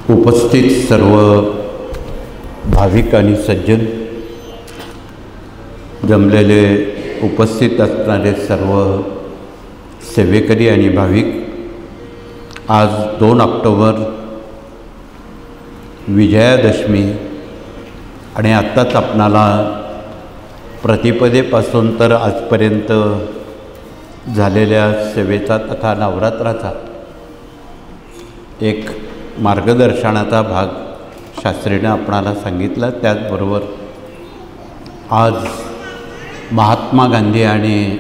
उपस्थित सर्व भाविक आणि सज्जन, जमलेले उपस्थित असणारे सर्व सेवेकरी आणि भाविक, आज 2 ऑक्टोबर विजयादशमी आणि आत्ताच आपणाला प्रतिपदेपासून तर आजपर्यंत झालेल्या सेवेचा तथा नवरात्राचा एक मार्गदर्शनाचा भाग शास्त्रीनं आपणाला सांगितला। त्याचबरोबर आज महात्मा गांधी आणि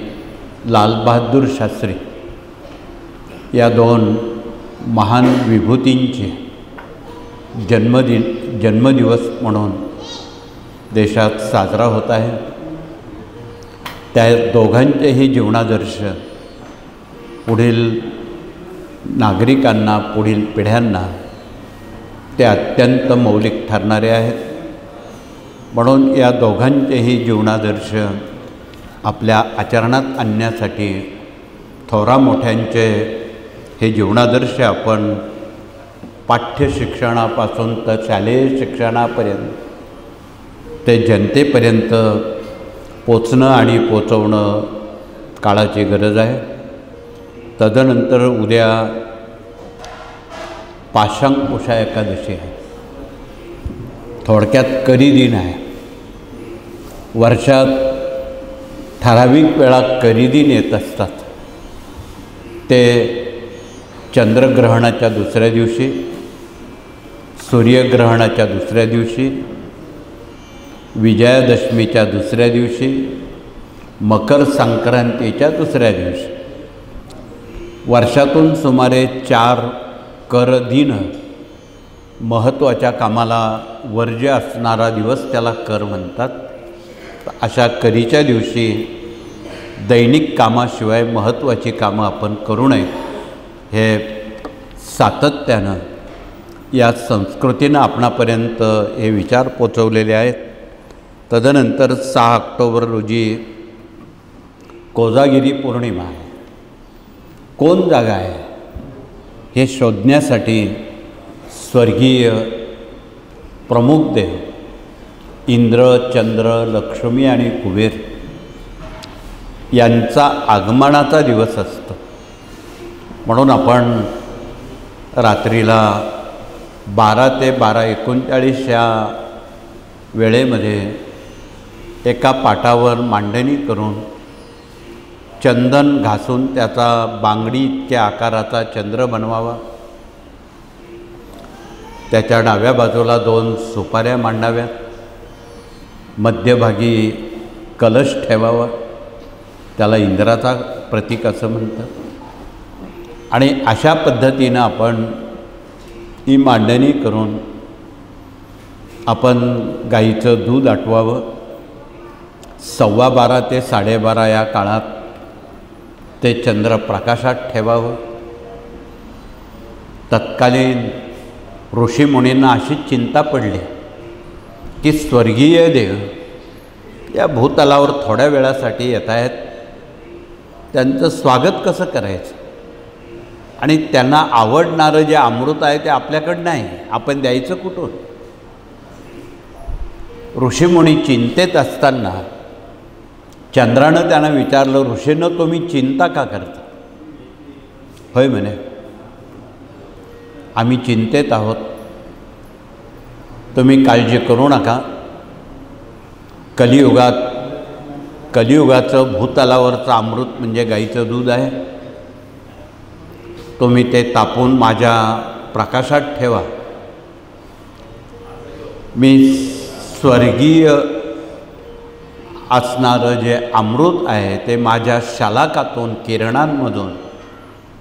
लालबहादूर शास्त्री या 2 महान विभूतींचे जन्मदिवस म्हणून देशात साजरा होत आहे। त्या दोघांचेही जीवनादर्श पुढील नागरिकांना, पुढील पिढ्यांना ते अत्यंत मौलिक ठरणारे आहेत। म्हणून या दोघांचेही जीवनादर्श आपल्या आचरणात आणण्यासाठी थोरा मोठ्यांचे हे जीवनादर्श आपण पाठ्यशिक्षणापासून तर शालेय शिक्षणापर्यंत ते जनतेपर्यंत पोचणं आणि पोचवणं काळाची गरज आहे। तदनंतर उद्या पाशांकुशा एकादशी आहे, थोडक्यात करी दिन आहे। वर्षात ठराविक वेळा करी दिन येत असतात, ते चंद्रग्रहणाच्या दुसऱ्या दिवशी, सूर्यग्रहणाच्या दुसऱ्या दिवशी, विजयादशमीच्या दुसऱ्या दिवशी, मकर संक्रांतीच्या दुसऱ्या दिवशी। वर्षातून सुमारे 4 कर दिन महत्त्वाच्या कामाला वर्ज्य असणारा दिवस त्याला कर म्हणतात। अशा करीच्या दिवशी दैनिक कामाशिवाय महत्त्वाची कामं आपण करू नये, हे सातत्यानं या संस्कृतीनं आपणापर्यंत हे विचार पोचवलेले आहेत। तदनंतर 6 ऑक्टोबर रोजी कोजागिरी पौर्णिमा आहे। कोण जागा आहे हे शोधण्यासाठी स्वर्गीय प्रमुख देव इंद्र, चंद्र, लक्ष्मी आणि कुबेर यांचा आगमनाचा दिवस असतो। म्हणून आपण रात्रीला 12 ते 12:39 या वेळेमध्ये एका पाटावर मांडणी करून चंदन घासून त्याचा बांगडी इतक्या आकाराचा चंद्र बनवावा। त्याच्या डाव्या बाजूला 2 सुपाऱ्या मांडाव्यात, मध्यभागी कलश ठेवावा, त्याला इंद्राचा प्रतीक असं म्हणतात। आणि अशा पद्धतीनं आपण ही मांडणी करून आपण गाईचं दूध आटवावं। 12:15 ते 12:30 या काळात ते चंद्र प्रकाशात ठेवावं। तत्कालीन ऋषीमुनींना अशी चिंता पडली की स्वर्गीय देव या भूतलावर थोड्या वेळासाठी येत आहेत, त्यांचं स्वागत कसं करायचं आणि त्यांना आवडणारं जे अमृत आहे ते आपल्याकडं नाही, आपण द्यायचं कुठून? ऋषीमुनी चिंतेत असताना चंद्रानं त्यांना विचारलं, ऋषींनो तुम्ही चिंता का करता? होय म्हणे, आम्ही चिंतेत आहोत, तुम्ही काळजी करू नका। कलियुगाचं भूतलावरचं अमृत म्हणजे गाईचं दूध आहे, तुम्ही ते तापून माझ्या प्रकाशात ठेवा। मी स्वर्गीय असणारं जे अमृत आहे ते माझ्या शलाकातून, किरणांमधून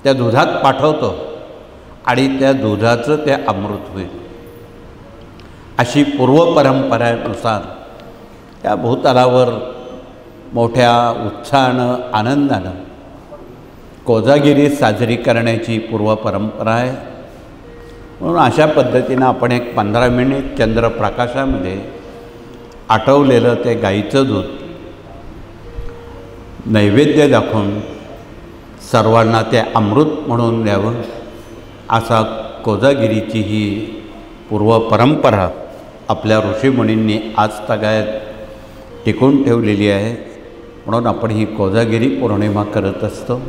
त्या दुधात पाठवतो आणि त्या दुधाचं ते अमृत होईल। अशी पूर्वपरंपरेनुसार त्या भूतलावर मोठ्या उत्साहानं, आनंदानं कोजागिरी साजरी करण्याची पूर्वपरंपरा आहे। म्हणून अशा पद्धतीनं आपण एक 15 मिनिट चंद्रप्रकाशामध्ये आटवलेलं ते गाईचं दूध नैवेद्य दाखवून सर्वांना ते अमृत म्हणून द्यावं, असा कोजागिरीची ही पूर्वपरंपरा आपल्या ऋषीमुनींनी आज तगायत टिकून ठेवलेली आहे. म्हणून आपण ही कोजागिरी पौर्णिमा करत असतो.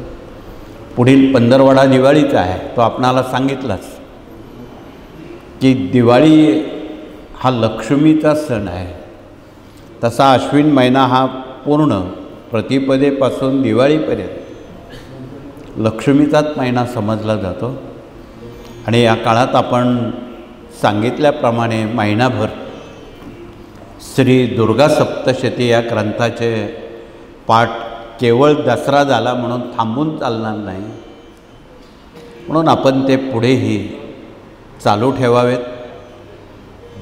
पुढील पंधरवडा दिवाळीचा आहे. तो आपणाला सांगितलाच की दिवाळी हा लक्ष्मीचा सण आहे. तसा अश्विन महिना हा पूर्ण प्रतिपदेपासून दिवाळीपर्यंत लक्ष्मीचाच महिना समजला जातो. आणि या काळात आपण सांगितल्याप्रमाणे महिनाभर श्री दुर्गा सप्तशती या ग्रंथाचे पाठ केवळ दसरा झाला म्हणून थांबून चालणार नाही. म्हणून आपण ते पुढेही चालू ठेवावेत.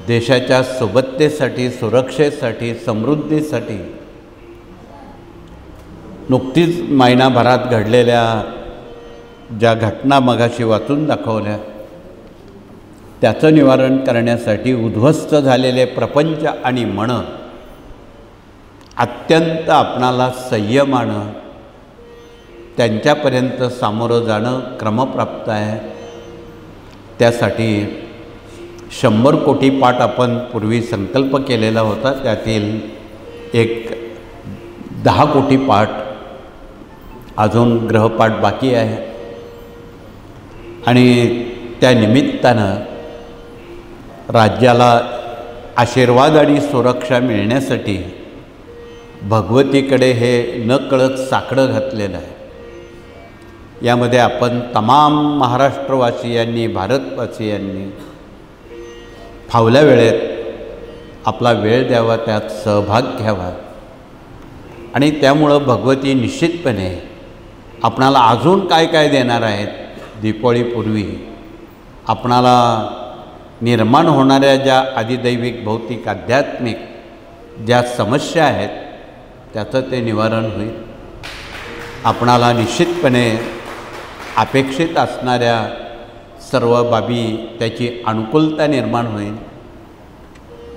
देशाच्या सुबत्तेसाठी, सुरक्षेसाठी, समृद्धीसाठी नुकतीच महिनाभरात घडलेल्या ज्या घटना मगाशी वाचून दाखवल्या त्याचं निवारण करण्यासाठी उद्ध्वस्त झालेले प्रपंच आणि मन अत्यंत आपणाला संयमानं त्यांच्यापर्यंत सामोरं जाणं क्रमप्राप्त आहे. त्यासाठी 100 कोटी पाठ आपण पूर्वी संकल्प केलेला होता. त्यातील एक 10 कोटी पाठ अजून ग्रहपाठ बाकी आहे. आणि त्या निमित्तानं राज्याला आशीर्वाद आणि सुरक्षा मिळण्यासाठी भगवतीकडे हे नकळत साकडं घातलेलं आहे. यामध्ये आपण तमाम महाराष्ट्रवासियांनी, भारतवासियांनी फावल्या वेळेत आपला वेळ द्यावा, त्यात सहभाग घ्यावा. आणि त्यामुळं भगवती निश्चितपणे आपणाला अजून काय काय देणार आहेत. दीपावलीपूर्वी आपणाला निर्माण होणाऱ्या ज्या आदिदैविक, भौतिक, आध्यात्मिक ज्या समस्या आहेत त्याचं ते निवारण होईल. आपणाला निश्चितपणे अपेक्षित असणाऱ्या सर्व बाबी त्याची अनुकूलता निर्माण होईल.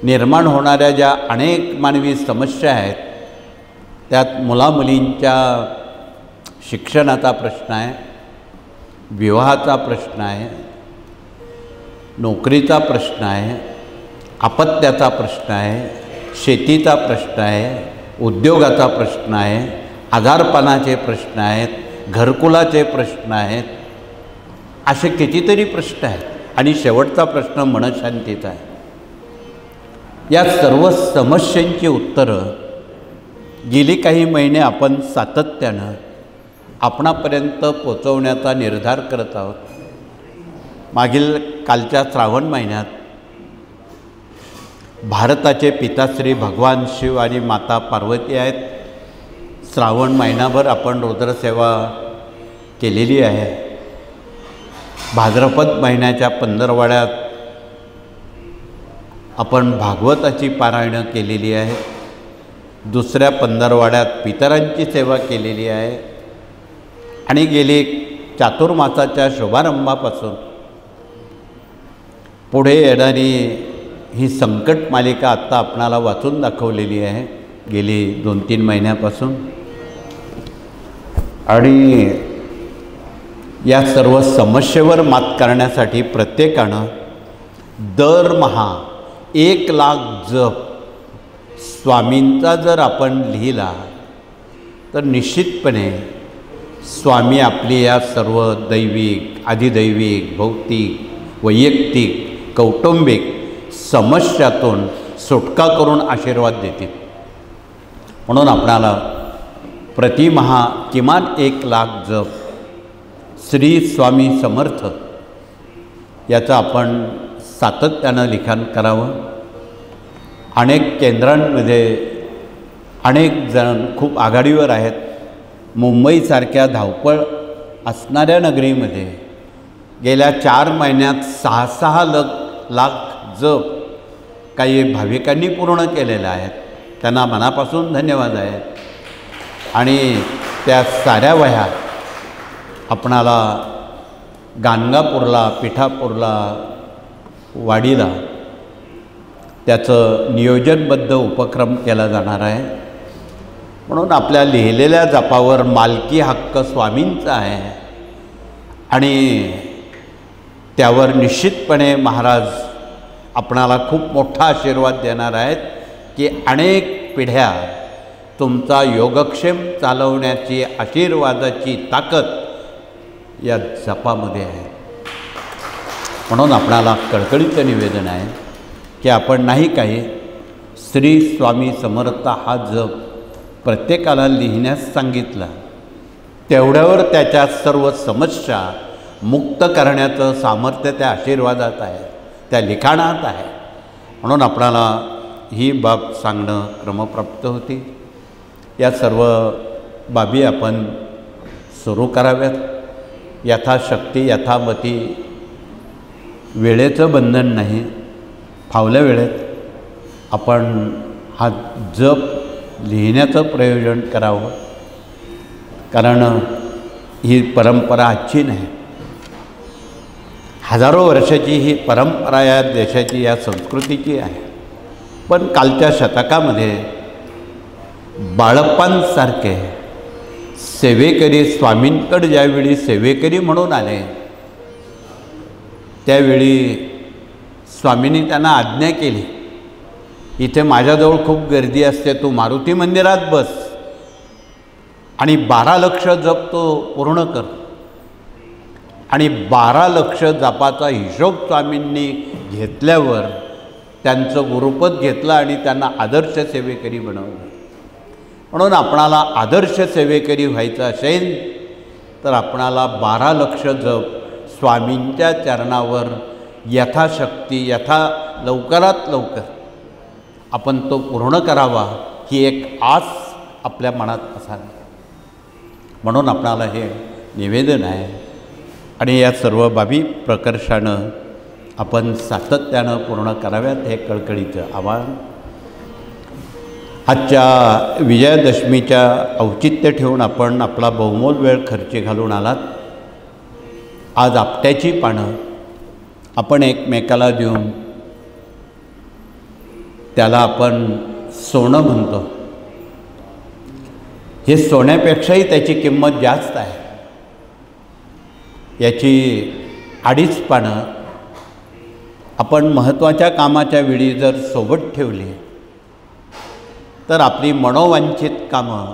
निर्माण होणाऱ्या ज्या अनेक मानवी समस्या आहेत त्यात मुलामुलींच्या शिक्षणाचा प्रश्न आहे, विवाहाचा प्रश्न आहे, नोकरीचा प्रश्न आहे, अपत्याचा प्रश्न आहे, शेतीचा प्रश्न आहे, उद्योगाचा प्रश्न आहे, आजारपणाचे प्रश्न आहेत, घरकुलाचे प्रश्न आहेत. असे कितीतरी प्रश्न आहेत. आणि शेवटचा प्रश्न मनशांतीचा आहे. या सर्व समस्यांची उत्तरं गेली काही महिने आपण सातत्यानं आपणापर्यंत पोचवण्याचा निर्धार करत आहोत. मागील कालच्या श्रावण महिन्यात भारताचे पिताश्री भगवान शिव आणि माता पार्वती आहेत. श्रावण महिनाभर आपण रुद्रसेवा केलेली आहे. भाद्रपद महिन्याच्या 15 आपण भागवताची पारायणं केलेली आहे. दुसऱ्या 15 पितरांची सेवा केलेली आहे. आणि गेली चातुर्मासाच्या शुभारंभापासून पुढे येणारी ही संकट मालिका आत्ता आपणाला वाचून दाखवलेली आहे गेली 2-3 महिन्यापासून. आणि या सर्व समस्येवर मात करण्यासाठी प्रत्येकानं दरमहा 1,00,000 जप स्वामींचा जर आपण लिहिला तर निश्चितपणे स्वामी आपली या सर्व दैविक, अधिदैविक, भौतिक, वैयक्तिक, कौटुंबिक समस्यातून सुटका करून आशीर्वाद देतील. म्हणून आपणाला प्रतिमहा किमान 1,00,000 जप श्री स्वामी समर्थ याचं आपण सातत्यानं लिखाण करावं. अनेक केंद्रांमध्ये अनेक जण खूप आघाडीवर आहेत. मुंबईसारख्या धावपळ असणाऱ्या नगरीमध्ये गेल्या 4 महिन्यात 6 लाख जप काही भाविकांनी पूर्ण केलेले आहेत. त्यांना मनापासून धन्यवाद आहेत. आणि त्या साऱ्या वह्या आपणाला गाणगापूरला, पिठापूरला, वाडीला त्याचं नियोजनबद्ध उपक्रम केला जाणार आहे. म्हणून आपल्या लिहिलेल्या जपावर मालकी हक्क स्वामींचा आहे. आणि त्यावर निश्चितपणे महाराज आपणाला खूप मोठा आशीर्वाद देणार आहेत की अनेक पिढ्या तुमचा योगक्षेम चालवण्याची आशीर्वादाची ताकद या जपामध्ये आहे. म्हणून आपणाला कळकळीचं निवेदन आहे की आपण नाही काही श्री स्वामी समर्थ हा जप प्रत्येकाला लिहिण्यास सांगितला, तेवढ्यावर त्याच्या सर्व समस्या मुक्त करण्याचं सामर्थ्य त्या आशीर्वादात आहे, त्या लिखाणात आहे. म्हणून आपणाला ही बाब सांगणं क्रमप्राप्त होती. या सर्व बाबी आपण सुरू कराव्यात. यथाशक्ती यथामती, वेळेचं बंधन नाही, फावल्या वेळेत आपण हा जप लिहिण्याचं प्रयोजन करावं. कारण ही परंपरा आजची नाही, हजारो वर्षाची ही परंपरा या देशाची, या संस्कृतीची आहे. पण कालच्या शतकामध्ये बाळप्पांसारखे सेवेकरी स्वामींकडे ज्यावेळी सेवेकरी म्हणून आले, त्यावेळी स्वामींनी त्यांना आज्ञा केली, इथे माझ्याजवळ खूप गर्दी असते, तू मारुती मंदिरात बस आणि 12 लक्ष जप तो पूर्ण कर. आणि 12 लक्ष जपाचा हिशोब स्वामींनी घेतल्यावर त्यांचं गुरुपद घेतलं आणि त्यांना आदर्श सेवेकरी बनवलं. म्हणून आपणाला आदर्श सेवेकरी व्हायचं असेल तर आपणाला 12 लक्ष जप स्वामींच्या चरणावर यथाशक्ती लवकरात लवकर आपण तो पूर्ण करावा, ही एक आस आपल्या मनात असावी. म्हणून आपणाला हे निवेदन आहे. आणि या सर्व बाबी प्रकर्षानं आपण सातत्यानं पूर्ण कराव्यात, हे कळकळीचं आवाहन. आजच्या विजयादशमीच्या औचित्य ठेवून आपण आपला बहुमोल वेळ खर्ची घालून आलात. आज आपट्याची पानं आपण एकमेकाला देऊन त्याला आपण सोनं म्हणतो. हे सोन्यापेक्षाही त्याची किंमत जास्त आहे. याची 2.5 पानं आपण महत्त्वाच्या कामाच्या वेळी जर सोबत ठेवली तर आपली मनोवांछित कामं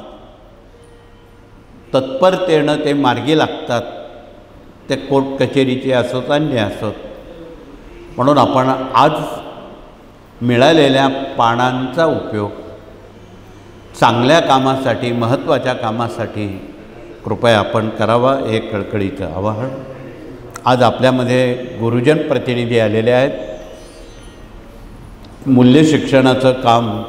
तत्परतेनं ते मार्गी लागतात, ते कोर्ट कचेरीचे असोत अन्य असोत. म्हणून आपण आज मिळालेल्या पानांचा उपयोग चांगल्या कामासाठी, महत्त्वाच्या कामासाठी कृपया आपण करावा, हे कळकळीचं आवाहन. आज आपल्यामध्ये गुरुजन प्रतिनिधी आलेले आहेत. मूल्य शिक्षणाचं काम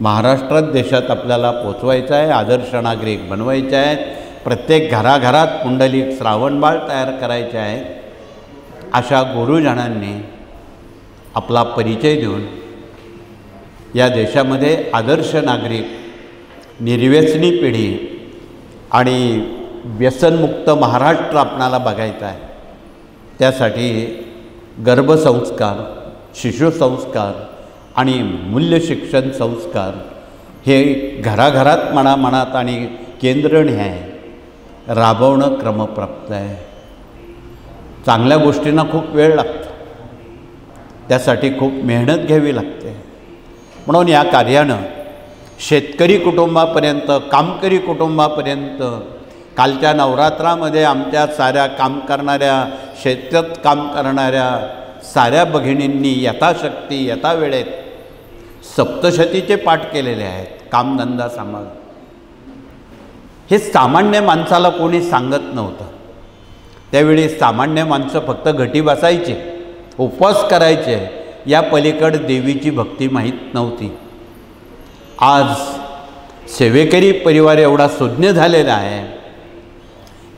महाराष्ट्रात, देशात आपल्याला पोचवायचं आहे, आदर्श नागरिक बनवायचे आहेत. प्रत्येक घराघरात पुंडलिक श्रावणबाळ तयार करायचे आहे. अशा गुरुजनांनी आपला परिचय देऊन या देशामध्ये आदर्श नागरिक, निर्व्यसनी पिढी आणि व्यसनमुक्त महाराष्ट्र आपणाला बघायचा आहे. त्यासाठी गर्भसंस्कार, शिशुसंस्कार आणि मूल्यशिक्षण संस्कार हे घराघरात मनामनात आणि केंद्रनिहाय राबवणं क्रमप्राप्त आहे. चांगल्या गोष्टींना खूप वेळ लागतो, त्यासाठी खूप मेहनत घ्यावी लागते. म्हणून या कार्यानं शेतकरी कुटुंबापर्यंत, कामकरी कुटुंबापर्यंत, कालच्या नवरात्रामध्ये आमच्या साऱ्या काम करणाऱ्या, शेतात काम करणाऱ्या साऱ्या भगिनींनी यथाशक्ती यथावेळेत सप्तशतीचे पाठ केलेले आहेत. कामधंदा सांभाळ हे सामान्य माणसाला कोणी सांगत नव्हतं. त्यावेळी सामान्य माणसं फक्त घटी बसायचे, उपवास करायचे, या पलीकडे देवीची भक्ती माहीत नव्हती. आज सेवेकरी परिवार एवढा सुज्ञ झालेला आहे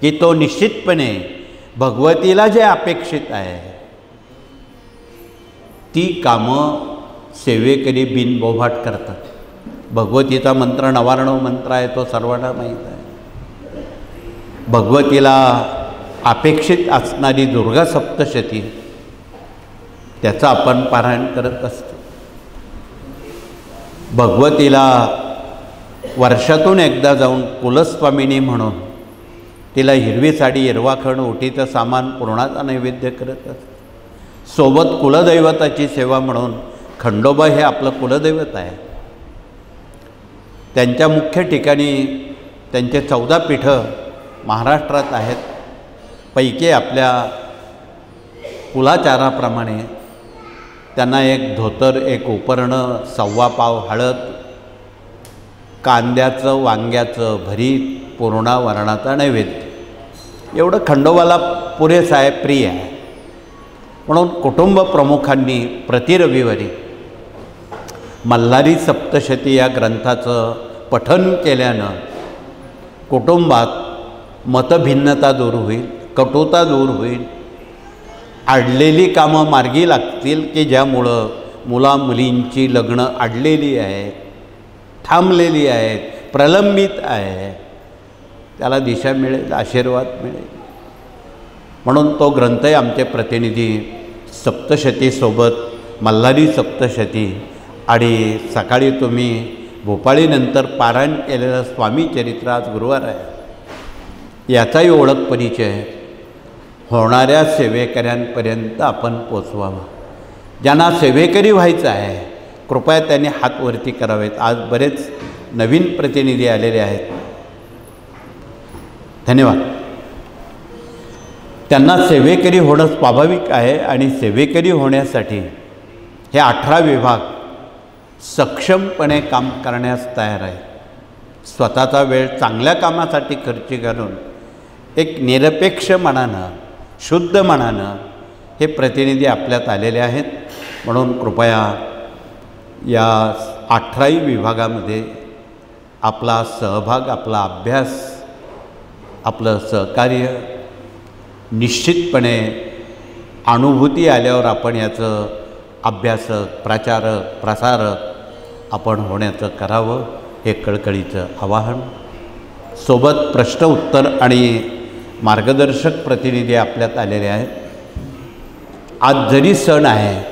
की तो निश्चितपणे भगवतीला जे अपेक्षित आहे ती कामं सेवेकरी बिनबोभाट करतात. भगवतीचा मंत्र नवारणव मंत्र आहे, तो सर्वांना माहीत आहे. भगवतीला अपेक्षित असणारी दुर्गा सप्तशती, त्याचं आपण पारायण करत असतो. भगवतीला वर्षातून एकदा जाऊन कुलस्वामिनी म्हणून तिला हिरवी साडी, हिरवा खण, ओटीचं सामान, पुरणाचा नैवेद्य करत असतो. सोबत कुलदैवताची सेवा म्हणून खंडोबा हे आपलं कुलदैवत आहे. त्यांच्या मुख्य ठिकाणी त्यांचे 14 पीठं महाराष्ट्रात आहेत. पैकी आपल्या कुलाचाराप्रमाणे त्यांना एक धोतर, एक उपरणं, 1.25 पाव हळद, कांद्याचं वांग्याचं भरीत, पूर्णा वरणाचा नैवेद्य एवढं खंडोबाला पुरेसं आहे, प्रिय आहे. म्हणून कुटुंब प्रमुखांनी प्रति रविवारी मल्हारी सप्तशती या ग्रंथाचं पठन केल्यानं कुटुंबात मतभिन्नता दूर होईल, कटुता दूर होईल, अडलेली कामं मार्गी लागतील की ज्यामुळं मुलामुलींची लग्न अडलेली आहेत, थांबलेली आहेत, प्रलंबित आहे, त्याला दिशा मिळेल, आशीर्वाद मिळेल. म्हणून तो ग्रंथही आमचे प्रतिनिधी सप्तशतीसोबत मल्हारी सप्तशती आणि सकाळी तुम्ही भोपाळीनंतर पारायण केलेलं स्वामी चरित्र, आज गुरुवार आहे, याचाही ओळख परिचय होणाऱ्या सेवेकऱ्यांपर्यंत आपण पोचवावा. ज्यांना सेवेकरी व्हायचं आहे कृपया त्यांनी हात वरती करावेत. आज बरेच नवीन प्रतिनिधी आलेले आहेत, धन्यवाद. त्यांना सेवेकरी होणं स्वाभाविक आहे आणि सेवेकरी होण्यासाठी हे 18 विभाग सक्षमपणे काम करण्यास तयार आहे. स्वतःचा वेळ चांगल्या कामासाठी खर्च घालून एक निरपेक्ष मनानं, शुद्ध मनानं हे प्रतिनिधी आपल्यात आलेले आहेत. म्हणून कृपया या 18 विभागामध्ये आपला सहभाग, आपला अभ्यास, आपलं सहकार्य निश्चितपणे अनुभूती आल्यावर आपण याचं अभ्यासक, प्राचारक, प्रसारक आपण होण्याचं करावं, हे कळकळीचं आवाहन. सोबत प्रश्न उत्तर आणि मार्गदर्शक प्रतिनिधी आपल्यात आलेले आहेत. आज जरी सण आहे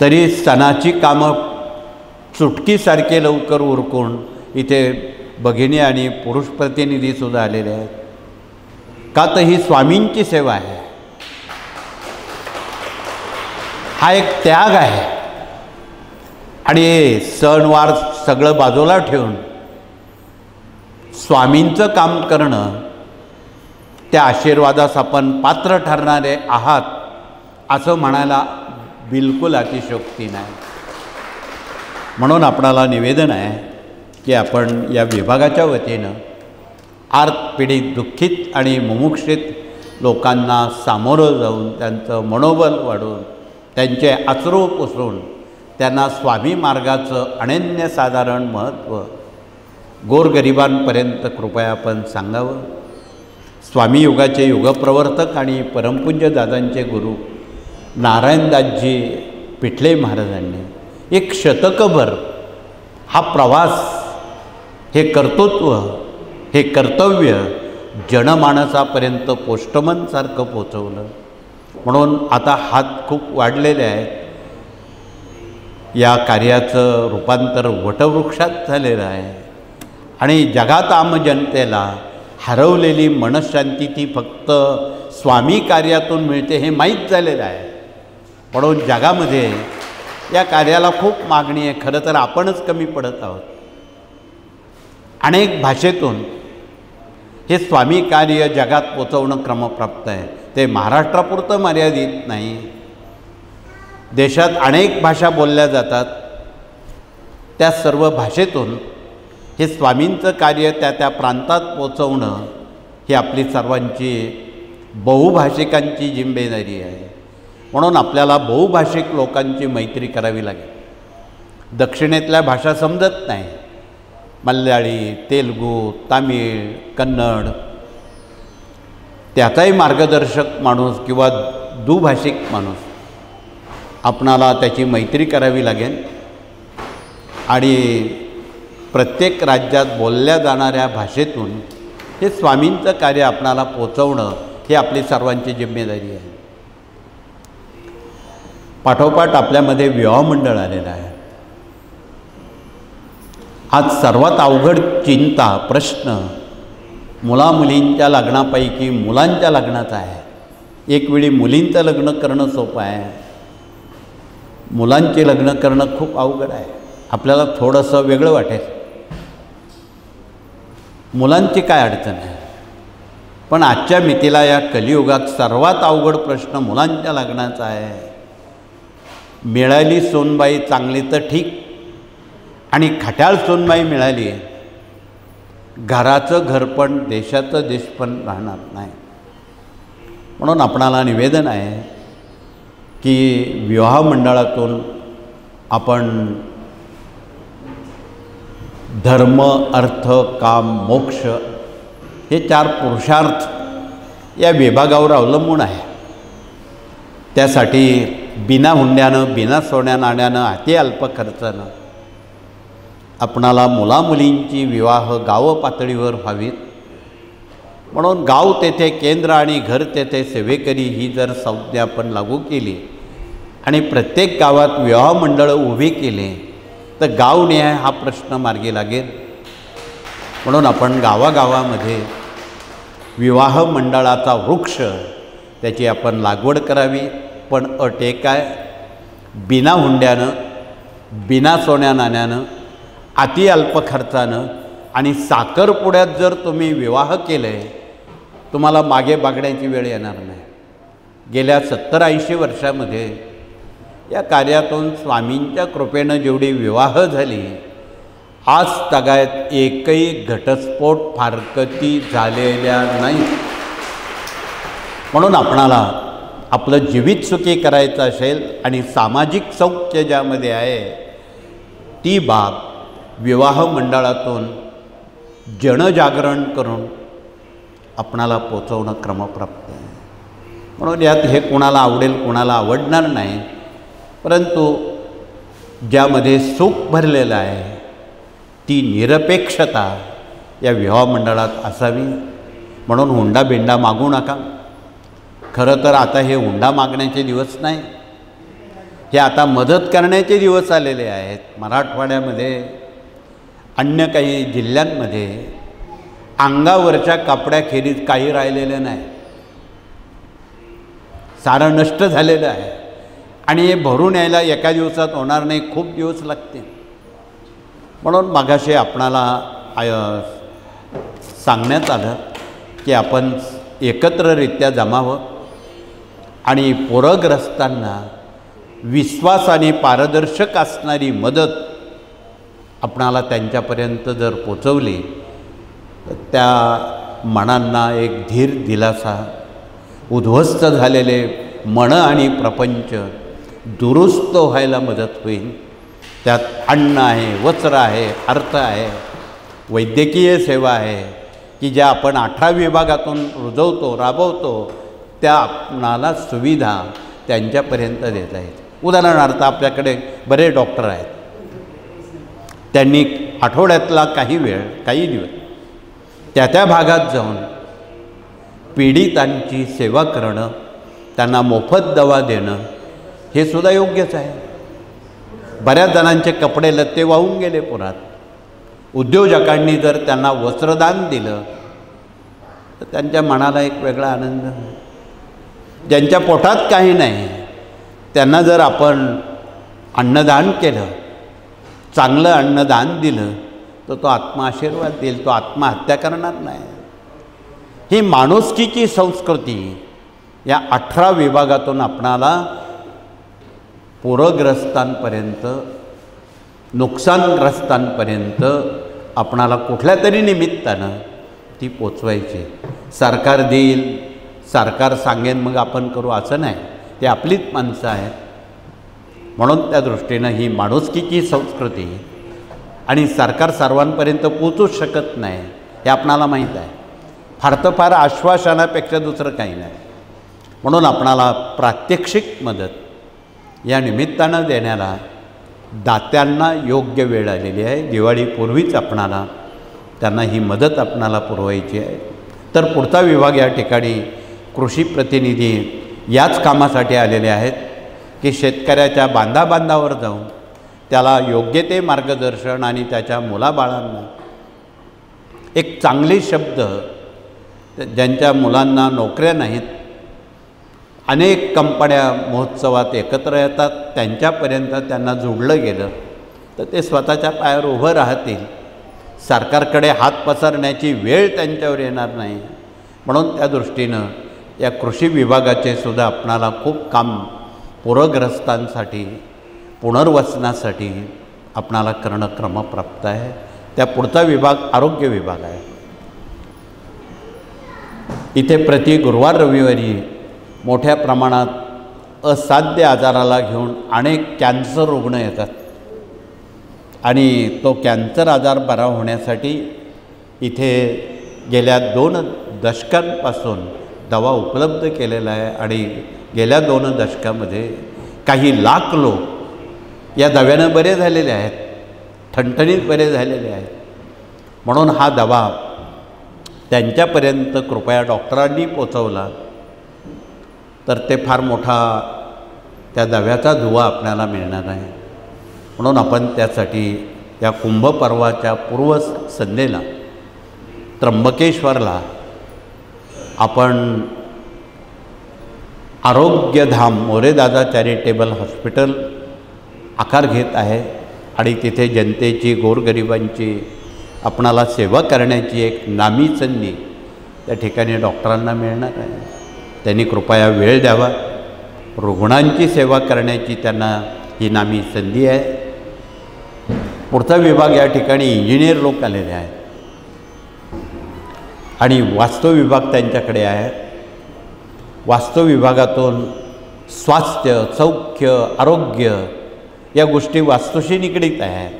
तरी सणाची कामं चुटकीसारखे लवकर उरकून इथे भगिनी आणि पुरुष प्रतिनिधीसुद्धा आलेले आहेत. का तर ही स्वामींची सेवा आहे, हा एक त्याग आहे. आणि सणवार सगळं बाजूला ठेवून स्वामींचं काम करणं, त्या आशीर्वादास आपण पात्र ठरणारे आहात असं म्हणायला बिलकुल अतिशयोक्ती नाही. म्हणून आपणाला निवेदन आहे की आपण या विभागाच्या वतीनं आर्तपीडित, दुःखित आणि मुमुक्षित लोकांना सामोरं जाऊन त्यांचं मनोबल वाढवून, त्यांचे अश्रू पुसून त्यांना स्वामी मार्गाचं अनन्यसाधारण महत्त्व गोरगरिबांपर्यंत कृपया आपण सांगावं. स्वामी युगाचे युगप्रवर्तक आणि परमपूज्य दादांचे गुरु नारायणदासजी पिठले महाराजांनी एक शतकभर हा प्रवास, हे कर्तृत्व, हे कर्तव्य जनमानसापर्यंत पोस्टमनसारखं पोचवलं. म्हणून आता हात खूप वाढलेले आहेत. या कार्याचं रूपांतर वटवृक्षात झालेलं आहे आणि जगात आम जनतेला हरवलेली मनशांती ती फक्त स्वामी कार्यातून मिळते हे माहीत झालेलं आहे. म्हणून जगामध्ये या कार्याला खूप मागणी आहे. खरं तर आपणच कमी पडत आहोत. अनेक भाषेतून हे स्वामी कार्य जगात पोचवणं क्रमप्राप्त आहे. ते महाराष्ट्रापुरतं मर्यादित नाही. देशात अनेक भाषा बोलल्या जातात. त्या सर्व भाषेतून हे स्वामींचं कार्य त्या त्या प्रांतात पोचवणं ही आपली सर्वांची, बहुभाषिकांची जिम्मेदारी आहे. म्हणून आपल्याला बहुभाषिक लोकांची मैत्री करावी लागेल. दक्षिणेतल्या भाषा समजत नाही, मल्याळी, तेलुगू, तामिळ, कन्नड, त्याचाही मार्गदर्शक माणूस किंवा दुभाषिक माणूस आपणाला त्याची मैत्री करावी लागेल. आणि प्रत्येक राज्यात बोलल्या जाणाऱ्या भाषेतून हे स्वामींचं कार्य आपणाला पोचवणं ही आपली सर्वांची जिम्मेदारी आहे. पाठोपाठ आपल्यामध्ये विवाह मंडळ आलेलं आहे. आज सर्वात अवघड चिंता, प्रश्न मुलामुलींच्या लग्नापैकी मुलांच्या लग्नाचा आहे. एक वेळी मुलींचं लग्न करणं सोपं आहे, मुलांचे लग्न करणं खूप अवघड आहे. आपल्याला थोडंसं वेगळं वाटेल, मुलांची काय अडचण आहे. पण आजच्या मितीला या कलियुगात सर्वात अवघड प्रश्न मुलांच्या लग्नाचा आहे. मिळाली सोनबाई चांगली तर ठीक, आणि खट्याळ सोनबाई मिळाली, घराचं घरपण देशाचं देशपण राहणार नाही. म्हणून आपणाला निवेदन आहे की विवाह मंडळातून आपण धर्म, अर्थ, काम, मोक्ष हे 4 पुरुषार्थ या विभागावर अवलंबून आहे. त्यासाठी बिना हुंड्यानं, बिना सोन्या नाण्यानं, अति अल्प खर्चानं आपणाला मुलामुलींची विवाह गाव पातळीवर व्हावीत. म्हणून गाव तेथे केंद्र आणि घर तेथे सेवेकरी ही जर संज्ञा आपण लागू केली आणि प्रत्येक गावात विवाह मंडळं उभी केली तर गावन्याय हा प्रश्न मार्गी लागेल. म्हणून आपण गावागावामध्ये विवाह मंडळाचा वृक्ष त्याची आपण लागवड करावी. पण अट एक आहे, बिना हुंड्यानं, बिना सोन्या नाण्यानं, अति अल्प खर्चानं आणि साखरपुड्यात जर तुम्ही विवाह केले तुम्हाला मागे बागण्याची वेळ येणार नाही. गेल्या 70-80 वर्षामध्ये या कार्यातून स्वामींच्या कृपेनं जेवढी विवाह झाली, आज तगायत एकही घटस्फोट फारकती झालेल्या नाही. म्हणून आपणाला आपलं जीवित सुखी करायचं असेल आणि सामाजिक सौख्य ज्यामध्ये आहे ती बाब विवाह मंडळातून जनजागरण करून आपणाला पोचवणं क्रमप्राप्त आहे. म्हणून यात हे कोणाला आवडेल कोणाला आवडणार नाही, परंतु ज्यामध्ये सुख भरलेलं आहे ती निरपेक्षता या विवाह मंडळात असावी. म्हणून हुंडा बिंडा मागू नका. खरं तर आता हे हुंडा मागण्याचे दिवस नाही, हे आता मदत करण्याचे दिवस आलेले आहेत. मराठवाड्यामध्ये अन्य काही जिल्ह्यांमध्ये अंगावरच्या कपड्याखेरीज काही राहिलेलं नाही, सारं नष्ट झालेलं आहे. आणि हे भरून यायला एका दिवसात होणार नाही, खूप दिवस लागतील. म्हणून मागाशी आपणाला सांगण्यात आलं की आपण एकत्ररित्या जमावं आणि पूरग्रस्तांना विश्वासाने पारदर्शक असणारी मदत आपणाला त्यांच्यापर्यंत जर पोचवली तर त्या मनांना एक धीर दिलासा, उद्ध्वस्त झालेले मन आणि प्रपंच दुरुस्त व्हायला मदत होईल. त्यात अन्न आहे, वस्त्र आहे, अर्थ आहे, वैद्यकीय सेवा आहे की ज्या आपण 18 विभागातून रुजवतो, राबवतो, त्या आपणाला सुविधा त्यांच्यापर्यंत देता येते. उदाहरणार्थ आपल्याकडे बरे डॉक्टर आहेत, त्यांनी आठवड्यातला काही वेळ, काही दिवस त्या भागात जाऊन पीडितांची सेवा करणं, त्यांना मोफत दवा देणं हे सुद्धा योग्यच आहे. बऱ्याच जणांचे कपडे लत्ते वाहून गेले पुरात. उद्योजकांनी जर त्यांना वस्त्रदान दिलं तर त्यांच्या मनाला एक वेगळा आनंद. ज्यांच्या पोटात काही नाही त्यांना जर आपण अन्नदान केलं, चांगलं अन्नदान दिलं तर तो आत्मा आशीर्वाद देईल, तो आत्महत्या करणार नाही. ही माणुसकीची संस्कृती या 18 विभागातून आपणाला पूरग्रस्तांपर्यंत, नुकसानग्रस्तांपर्यंत आपणाला कुठल्या तरी निमित्तानं ती पोचवायची. सरकार देईल, सरकार सांगेन मग आपण करू असं नाही, ते आपलीच माणसं आहेत. म्हणून त्या दृष्टीनं ही माणुसकीची संस्कृती आणि सरकार सर्वांपर्यंत पोचूच शकत नाही हे आपणाला माहीत आहे. फार तर फार आश्वासनापेक्षा दुसरं काही नाही. म्हणून आपणाला प्रात्यक्षिक मदत या निमित्तानं देण्याला दात्यांना योग्य वेळ आलेली आहे. दिवाळीपूर्वीच आपणाला त्यांना ही मदत आपणाला पुरवायची आहे. तर पुढचा विभाग या ठिकाणी कृषी प्रतिनिधी याच कामासाठी आलेले आहेत की शेतकऱ्याच्या बांधाबांधावर जाऊन त्याला योग्य ते मार्गदर्शन आणि त्याच्या मुलाबाळांना एक चांगले शब्द, ज्यांच्या मुलांना नोकऱ्या नाहीत अनेक कंपन्या महोत्सवात एकत्र येतात, त्यांच्यापर्यंत त्यांना जोडलं गेलं तर ते स्वतःच्या पायावर उभं राहतील. सरकारकडे हात पसरण्याची वेळ त्यांच्यावर येणार नाही. म्हणून त्या दृष्टीनं या कृषी विभागाचे सुद्धा आपणाला खूप काम पूरग्रस्तांसाठी पुनर्वसनासाठी आपणाला करणं क्रमप्राप्त आहे. त्या पुढचा विभाग आरोग्य विभाग आहे. इथे प्रति गुरुवार रविवारी मोठ्या प्रमाणात असाध्य आजाराला घेऊन अनेक कॅन्सर रुग्ण येतात आणि तो कॅन्सर आजार बरा होण्यासाठी इथे गेल्या 2 दशकांपासून दवा उपलब्ध केलेला आहे आणि गेल्या 2 दशकामध्ये काही लाख लोक या दव्यानं बरे झालेले आहेत, ठणठणीत बरे झालेले आहेत. म्हणून हा दवा त्यांच्यापर्यंत कृपया डॉक्टरांनी पोचवला तर ते फार मोठा त्या दव्याचा दुवा आपल्याला मिळणार आहे. म्हणून आपण त्यासाठी या कुंभपर्वाच्या पूर्वसंध्येला त्र्यंबकेश्वरला आपण आरोग्यधाम मोरेदादा चॅरिटेबल हॉस्पिटल आकार घेत आहे आणि तिथे जनतेची गोरगरिबांची आपणाला सेवा करण्याची एक नामी संधी त्या ठिकाणी डॉक्टरांना मिळणार आहे. त्यांनी कृपया वेळ द्यावा. रुग्णांची सेवा करण्याची त्यांना ही नामी संधी आहे. पुढचा विभाग या ठिकाणी इंजिनियर लोक आलेले आहेत आणि वास्तू विभाग त्यांच्याकडे आहे. वास्तू विभागातून स्वास्थ्य, सौख्य, आरोग्य या गोष्टी वास्तूशी निगडीत आहेत.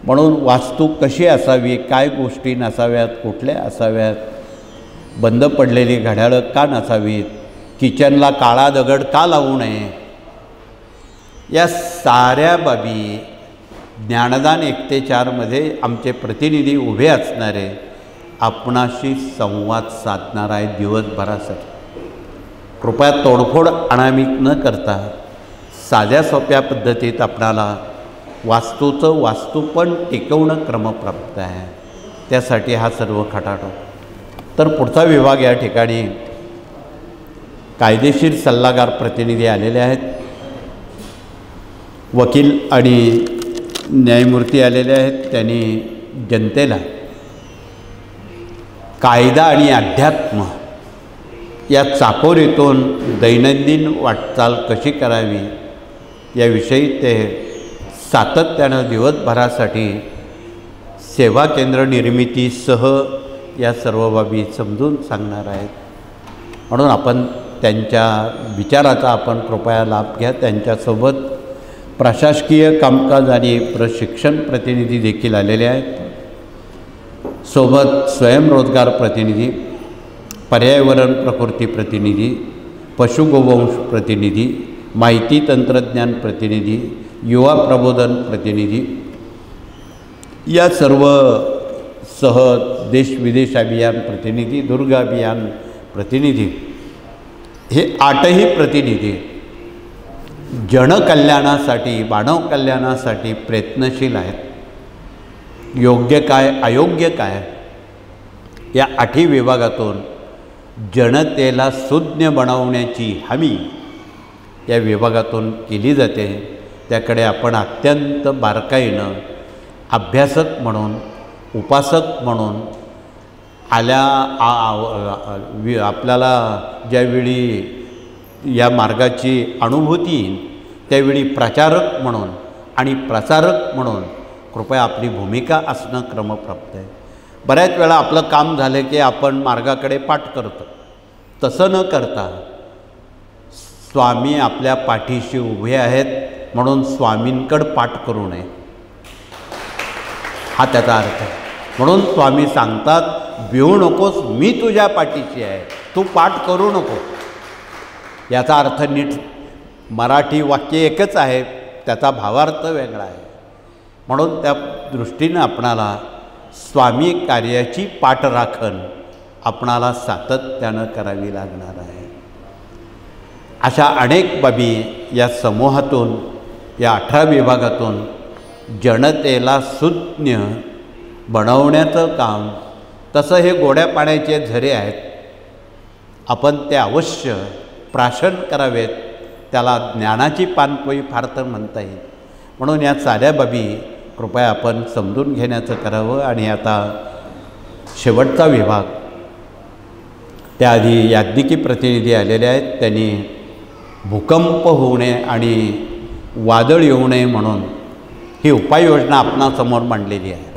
म्हणून वास्तू कशी असावी, काय गोष्टी नसाव्यात, कुठल्या असाव्यात, बंद पडलेली घड्याळं का नसावीत, किचनला काळा दगड का लावू नये, या साऱ्या बाबी ज्ञानदान 1 ते 4मध्ये आमचे प्रतिनिधी उभे असणारे आपणाशी संवाद साधणार आहे दिवसभरासाठी. कृपया तोडफोड अनामिक न करता साध्या सोप्या पद्धतीत आपणाला वास्तूचं वास्तूपण टिकवणं क्रमप्राप्त आहे. त्यासाठी हा सर्व खटाटो. तर पुढचा विभाग या ठिकाणी कायदेशीर सल्लागार प्रतिनिधी आलेले आहेत. वकील आणि न्यायमूर्ती आलेले आहेत. त्यांनी जनतेला कायदा आणि अध्यात्म या चाकोरीतून दैनंदिन वाटचाल कशी करावी याविषयी ते सातत्यानं दिवसभरासाठी सेवा केंद्र निर्मितीसह या सर्व बाबी समजून सांगणार आहेत. म्हणून आपण त्यांच्या विचाराचा आपण कृपया लाभ घ्या. त्यांच्यासोबत प्रशासकीय कामकाज आणि प्रशिक्षण प्रतिनिधी देखील आलेले आहेत. सोबत स्वयंरोजगार प्रतिनिधी, पर्यावरण प्रकृती प्रतिनिधी, पशुगोवंश प्रतिनिधी, माहिती तंत्रज्ञान प्रतिनिधी, युवा प्रबोधन प्रतिनिधी या सर्व सह देश विदेश अभियान प्रतिनिधी, दुर्ग अभियान प्रतिनिधी, हे 8ही प्रतिनिधी जनकल्याणासाठी, मानव कल्याणासाठी प्रयत्नशील आहेत. योग्य काय, अयोग्य काय या 8ही विभागातून जनतेला सुज्ञ बनवण्याची हमी या विभागातून केली जाते. त्याकडे आपण अत्यंत बारकाईनं अभ्यासक म्हणून, उपासक म्हणून आपल्याला ज्यावेळी या मार्गाची अनुभूती येईल त्यावेळी प्रचारक म्हणून आणि प्रसारक म्हणून कृपया आपली भूमिका असणं क्रमप्राप्त आहे. बऱ्याच वेळा आपलं काम झालं की आपण मार्गाकडे पाठ करतो. तसं न करता स्वामी आपल्या पाठीशी उभे आहेत म्हणून स्वामींकडं पाठ करू नये, हा त्याचा अर्थ आहे. म्हणून स्वामी सांगतात, भिवू नकोस, मी तुझ्या पाठीशी आहे, तू पाठ करू नको. याचा अर्थ नीट मराठी वाक्य एकच आहे, त्याचा भावार्थ वेगळा आहे. म्हणून त्या दृष्टीनं आपणाला स्वामी कार्याची पाठराखण आपणाला सातत्यानं करावी लागणार आहे. अशा अनेक बाबी या समूहातून, या 18 विभागातून जनतेला सुज्ञ बनवण्याचं काम, तसं हे गोड्या पाण्याचे झरे आहेत, आपण ते अवश्य प्राशन करावेत, त्याला ज्ञानाची पानपोई फार तर म्हणता येईल. म्हणून या साऱ्या बाबी कृपया आपण समजून घेण्याचं करावं. आणि आता शेवटचा विभाग, त्याआधी याज्ञिकी प्रतिनिधी आलेले आहेत. त्यांनी भूकंप होऊ नये आणि वादळ येऊ नये म्हणून ही उपाययोजना आपणासमोर मांडलेली आहे.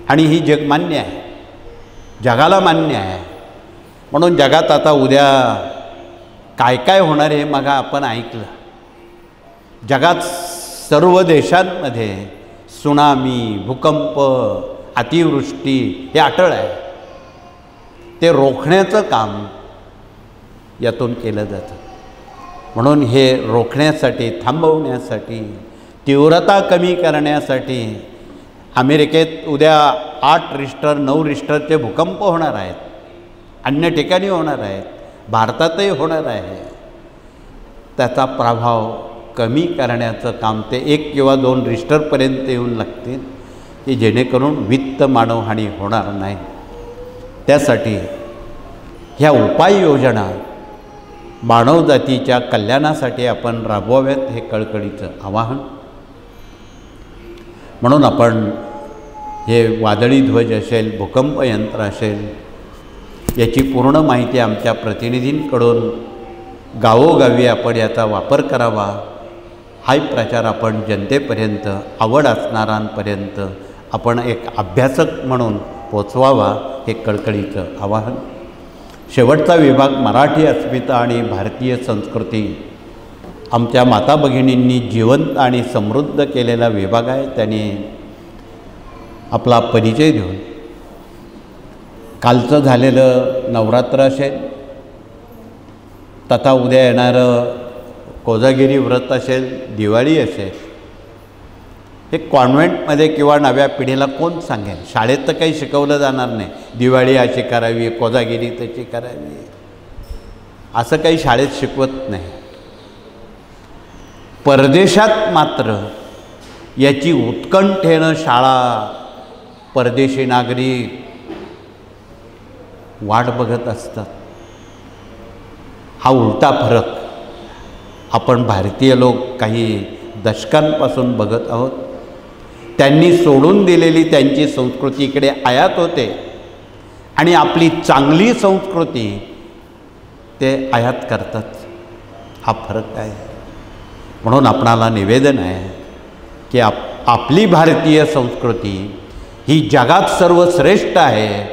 आणि ही जगमान्य आहे, जगाला मान्य आहे. म्हणून जगात आता उद्या काय काय होणार हे मग आपण ऐकलं. जगात सर्व देशांमध्ये सुनामी, भूकंप, अतिवृष्टी हे अटळ आहे. ते रोखण्याचं काम यातून केलं जातं. म्हणून हे रोखण्यासाठी, थांबवण्यासाठी, तीव्रता कमी करण्यासाठी अमेरिकेत उद्या 8 रिश्टर 9 रिश्टरचे भूकंप होणार आहेत. अन्य ठिकाणी होणार आहेत, भारतातही होणार आहे. त्याचा प्रभाव कमी करण्याचं काम ते 1 किंवा 2 रिश्टरपर्यंत येऊन लागतील, की जेणेकरून वित्त मानवहानी होणार नाही. त्यासाठी ह्या उपाययोजना मानवजातीच्या कल्याणासाठी आपण राबवाव्यात, हे कळकळीचं आवाहन. म्हणून आपण हे वादळी ध्वज असेल, भूकंप यंत्र असेल, याची पूर्ण माहिती आमच्या प्रतिनिधींकडून गावोगावी आपण याचा वापर करावा. हाही प्रचार आपण जनतेपर्यंत, आवड असणाऱ्यांपर्यंत आपण एक अभ्यासक म्हणून पोचवावा, हे कळकळीचं आवाहन. शेवटचा विभाग मराठी अस्मिता आणि भारतीय संस्कृती आमच्या माता भगिनींनी जिवंत आणि समृद्ध केलेला विभाग आहे. त्यांनी आपला परिचय देऊन, कालचं झालेलं नवरात्र असेल, तथा उद्या येणारं कोजागिरी व्रत असेल, दिवाळी असेल, हे कॉन्व्हेंटमध्ये किंवा नव्या पिढीला कोण सांगेल? शाळेत तर काही शिकवलं जाणार नाही. दिवाळी अशी करावी, कोजागिरी तशी करावी, असं काही शाळेत शिकवत नाही. परदेशात मात्र याची उत्कंठेनं शाळा, परदेशी नागरिक वाट बघत असतात. हा उलटा फरक आपण भारतीय लोक काही दशकांपासून बघत आहोत. त्यांनी सोडून दिलेली त्यांची संस्कृती इकडे आयात होते आणि आपली चांगली संस्कृती ते आयात करतात. हा फरक आहे. म्हणून आपणाला निवेदन आहे की आपली भारतीय संस्कृती ही जगात सर्वश्रेष्ठ आहे,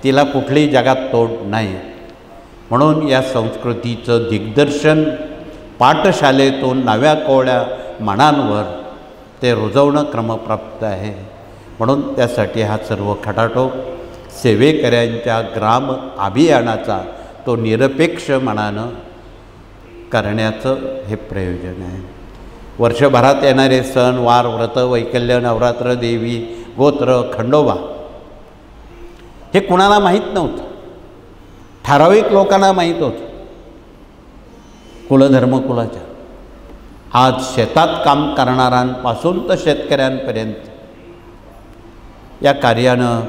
तिला कुठलीही जगात तोड नाही. म्हणून या संस्कृतीचं दिग्दर्शन पाठशालेतून नव्या कोवळ्या मनांवर ते रुजवणं क्रमप्राप्त आहे. म्हणून त्यासाठी हा सर्व खटाटोप सेवेकऱ्यांच्या ग्राम अभियानाचा तो निरपेक्ष मनानं करण्याचं हे प्रयोजन आहे. वर्षभरात येणारे सण, वार, व्रत, वैकल्य, नवरात्र, देवी, गोत्र, खंडोबा हे कुणाला माहीत नव्हतं. ठराविक लोकांना माहीत होतं, कुलधर्म कुलाच्या. आज शेतात काम करणाऱ्यांपासून तर शेतकऱ्यांपर्यंत या कार्यानं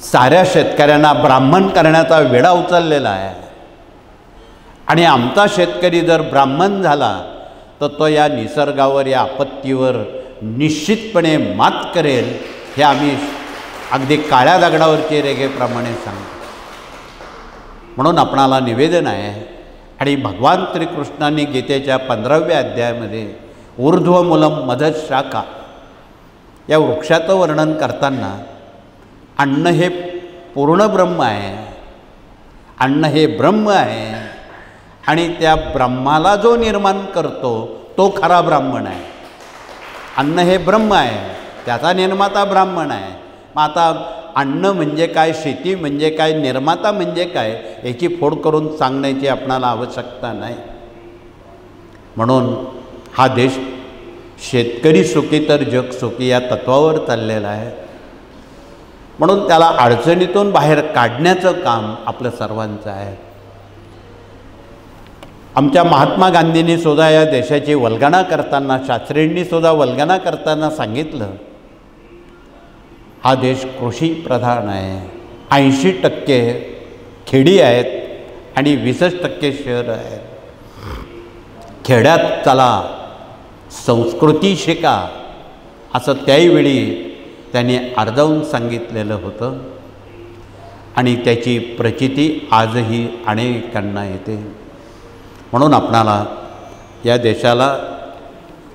साऱ्या शेतकऱ्यांना ब्राह्मण करण्याचा वेढा उचललेला आहे. आणि आमचा शेतकरी जर ब्राह्मण झाला तर तो या निसर्गावर, या आपत्तीवर निश्चितपणे मात करेल, हे आम्ही अगदी काळ्या दगडावरचे रेघेप्रमाणे सांगतो. म्हणून आपणाला निवेदन आहे. आणि भगवान श्रीकृष्णांनी गीतेच्या 15व्या अध्यायामध्ये ऊर्ध्वमूलम मधः शाखा या वृक्षाचं वर्णन करताना अन्न हे पूर्ण ब्रह्म आहे, अन्न हे ब्रह्म आहे आणि त्या ब्रह्माला जो निर्माण करतो तो खरा ब्राह्मण आहे. अन्न हे ब्रह्म आहे, त्याचा निर्माता ब्राह्मण आहे. मग आता अन्न म्हणजे काय, शेती म्हणजे काय, निर्माता म्हणजे काय, याची फोड करून सांगण्याची आपणाला आवश्यकता नाही. म्हणून हा देश शेतकरी सुखी तर जग सुखी या तत्वावर चाललेला आहे. म्हणून त्याला अडचणीतून बाहेर काढण्याचं काम आपलं सर्वांचं आहे. आमच्या महात्मा गांधींनी सुद्धा या देशाची वल्गना करताना, शास्त्रींनी सुद्धा वल्गना करताना सांगितलं, हा देश कृषीप्रधान आहे. 80% खेडी आहेत आणि 20% शहरं आहेत. खेड्यात चला, संस्कृती शिका, असं त्याहीवेळी त्यांनी आर्जवून सांगितलेलं होतं आणि त्याची प्रचिती आजही अनेकांना येते. म्हणून आपणाला या देशाला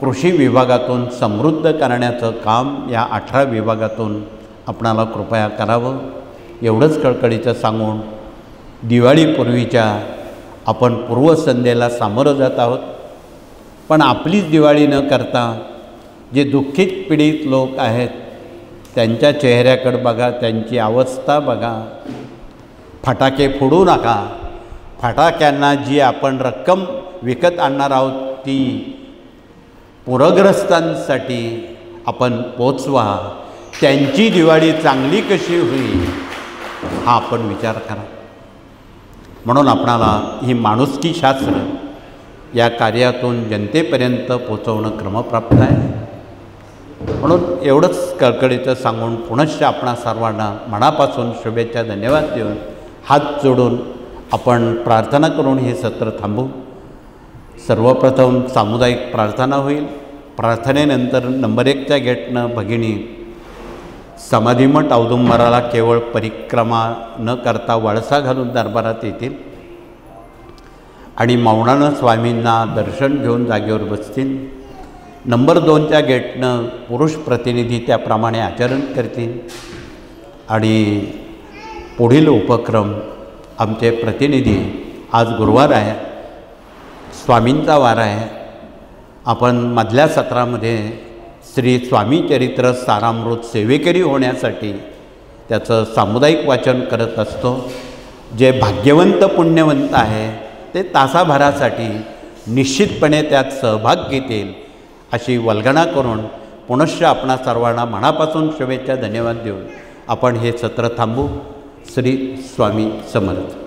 कृषी विभागातून समृद्ध करण्याचं काम या 18 विभागातून आपणाला कृपया करावं, एवढंच कळकळीचं सांगून दिवाळीपूर्वीच्या आपण पूर्वसंध्येला सामोरं जात आहोत. पण आपलीच दिवाळी न करता जे दुःखित पीडित लोक आहेत त्यांच्या चेहऱ्याकडे बघा, त्यांची अवस्था बघा. फटाके फोडू नका. फटाक्यांना जी आपण रक्कम विकत आणणार आहोत ती पूरग्रस्तांसाठी आपण पोचवा. त्यांची दिवाळी चांगली कशी होईल हा आपण विचार करा. म्हणून आपणाला ही माणुसकी शास्त्र या कार्यातून जनतेपर्यंत पोचवणं क्रमप्राप्त आहे. म्हणून एवढंच कळकळीचं सांगून पुनश्च आपणा सर्वांना मनापासून शुभेच्छा, धन्यवाद देऊन हात जोडून आपण प्रार्थना करून हे सत्र थांबू. सर्वप्रथम सामुदायिक प्रार्थना होईल. प्रार्थनेनंतर नंबर 1च्या गेटनं भगिनी समाधीमठ औदुंबराला केवळ परिक्रमा न करता वळसा घालून दरबारात येतील आणि मौनानं स्वामींना दर्शन घेऊन जागेवर बसतील. नंबर 2च्या गेटनं पुरुष प्रतिनिधी त्याप्रमाणे आचरण करतील आणि पुढील उपक्रम आमचे प्रतिनिधी, आज गुरुवार आहे, स्वामींचा वार आहे. आपण मधल्या सत्रामध्ये श्री स्वामी चरित्र सारामृत सेवेकरी होण्यासाठी त्याचं सामुदायिक वाचन करत असतो. जे भाग्यवंत पुण्यवंत आहे ते तासाभरासाठी निश्चितपणे त्यात सहभाग घेतील अशी वल्गना करून पुनश्च आपणा सर्वांना मनापासून शुभेच्छा, धन्यवाद देऊन आपण हे सत्र थांबू. श्री स्वामी समर्थ.